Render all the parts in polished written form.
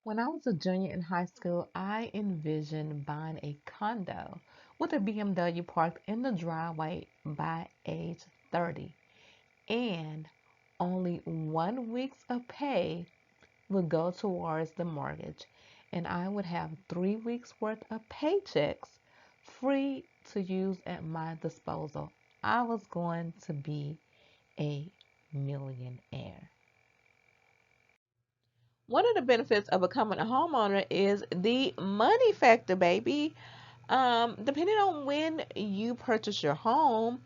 When I was a junior in high school, I envisioned buying a condo with a BMW parked in the driveway by age 30, and only 1 week's of pay would go towards the mortgage, and I would have 3 weeks worth of paychecks free to use at my disposal. I was going to be a millionaire. One of the benefits of becoming a homeowner is the money factor, baby. Depending on when you purchase your home,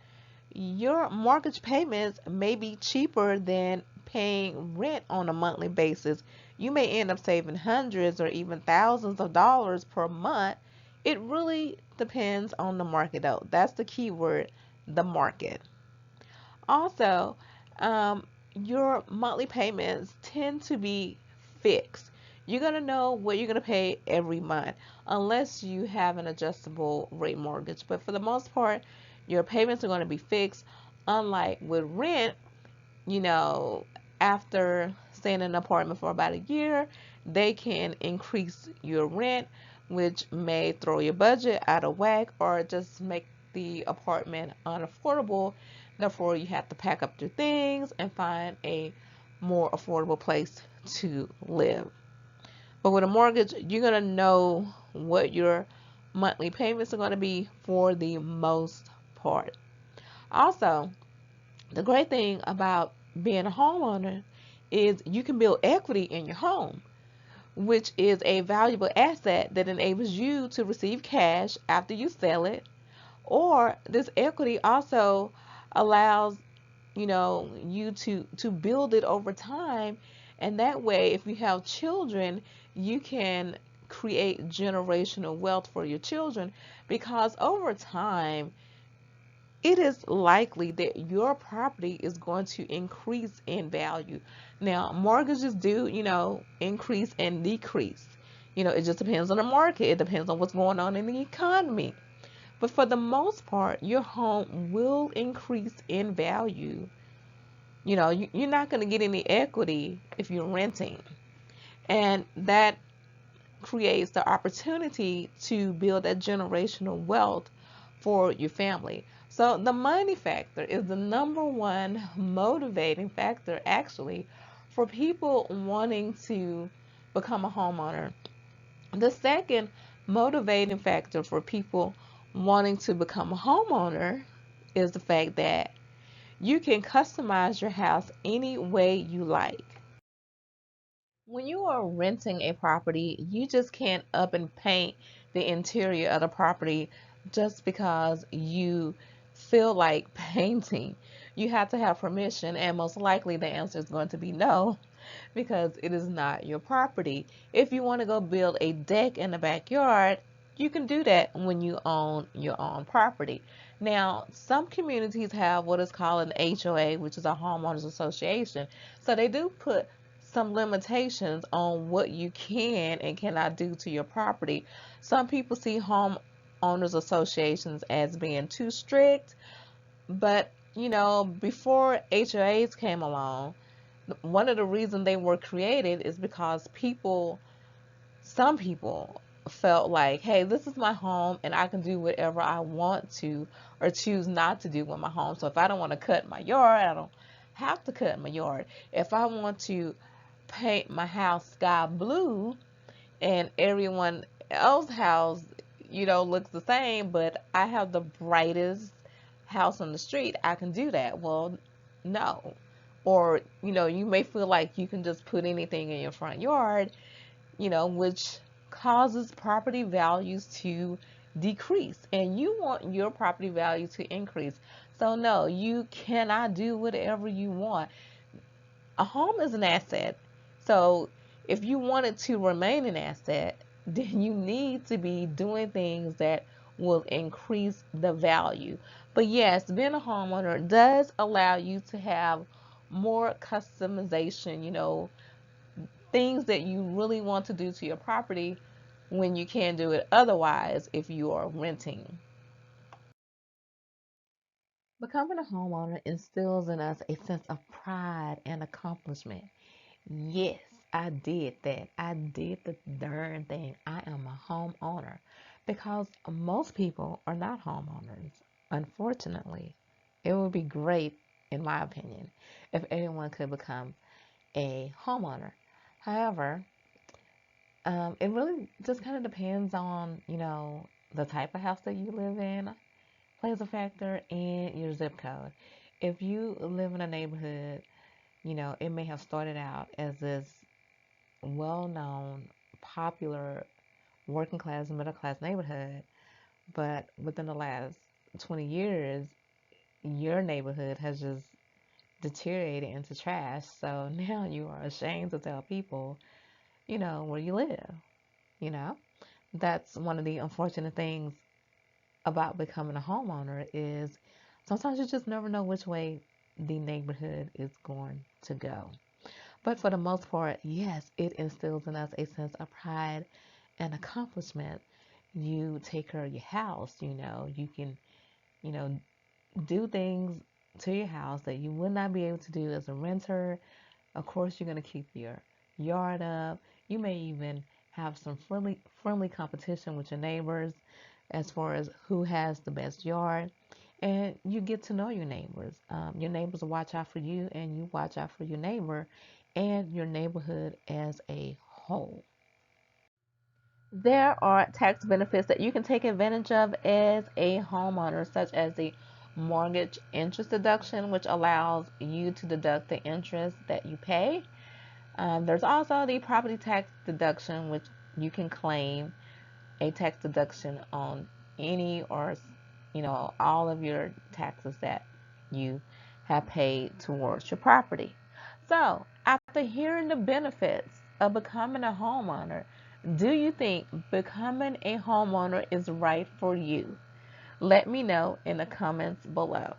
your mortgage payments may be cheaper than paying rent on a monthly basis. You may end up saving hundreds or even thousands of dollars per month. It really depends on the market, though. That's the key word, the market. Also, your monthly payments tend to be fixed. You're going to know what you're going to pay every month unless you have an adjustable rate mortgage. But for the most part, your payments are going to be fixed. Unlike with rent, you know, after staying in an apartment for about a year, they can increase your rent, which may throw your budget out of whack or just make the apartment unaffordable. Therefore, you have to pack up your things and find a more affordable place to live. But with a mortgage, you're going to know what your monthly payments are going to be for the most part. Also, the great thing about being a homeowner is you can build equity in your home, which is a valuable asset that enables you to receive cash after you sell it. Or this equity also allows, you to build it over time, and that way if you have children, you can create generational wealth for your children because over time it is likely that your property is going to increase in value. Now, mortgages do, increase and decrease. It just depends on the market. It depends on what's going on in the economy. But for the most part, your home will increase in value. You're not going to get any equity if you're renting. And that creates the opportunity to build that generational wealth for your family. So the money factor is the number one motivating factor actually for people wanting to become a homeowner. The second motivating factor for people wanting to become a homeowner is the fact that you can customize your house any way you like. When you are renting a property, you just can't up and paint the interior of the property just because you feel like painting. You have to have permission, and most likely the answer is going to be no because it is not your property. If you want to go build a deck in the backyard, you can do that when you own your own property. Now, some communities have what is called an HOA, which is a homeowners association. So they do put some limitations on what you can and cannot do to your property. Some people see homeowners associations as being too strict, but before HOAs came along, one of the reasons they were created is because some people felt like, hey, this is my home and I can do whatever I want to or choose not to do with my home. So if I don't want to cut my yard, I don't have to cut my yard. If I want to paint my house sky blue and everyone else's house, looks the same, but I have the brightest house on the street, I can do that. Well, no. Or, you may feel like you can just put anything in your front yard, which causes property values to decrease. And you want your property value to increase. So, no, you cannot do whatever you want. A home is an asset. So, if you want it to remain an asset, then you need to be doing things that will increase the value. But yes, being a homeowner does allow you to have more customization, things that you really want to do to your property when you can't do it otherwise if you are renting. Becoming a homeowner instills in us a sense of pride and accomplishment. Yes. I did that. I did the darn thing. I am a homeowner because most people are not homeowners. Unfortunately, it would be great, in my opinion, if everyone could become a homeowner. However, it really just kind of depends on, the type of house that you live in plays a factor in your zip code. If you live in a neighborhood, it may have started out as this well-known, popular working class, middle class neighborhood, but within the last 20 years, your neighborhood has just deteriorated into trash. So now you are ashamed to tell people, where you live. You know, that's one of the unfortunate things about becoming a homeowner is sometimes you just never know which way the neighborhood is going to go. But for the most part, yes, it instills in us a sense of pride and accomplishment. You take care of your house, you can, you know, do things to your house that you would not be able to do as a renter. Of course, you're going to keep your yard up. You may even have some friendly competition with your neighbors as far as who has the best yard. And you get to know your neighbors. Your neighbors will watch out for you, and you watch out for your neighbor and your neighborhood as a whole. There are tax benefits that you can take advantage of as a homeowner, such as the mortgage interest deduction, which allows you to deduct the interest that you pay. There's also the property tax deduction, which you can claim a tax deduction on any or all of your taxes that you have paid towards your property. So, after hearing the benefits of becoming a homeowner, do you think becoming a homeowner is right for you? Let me know in the comments below.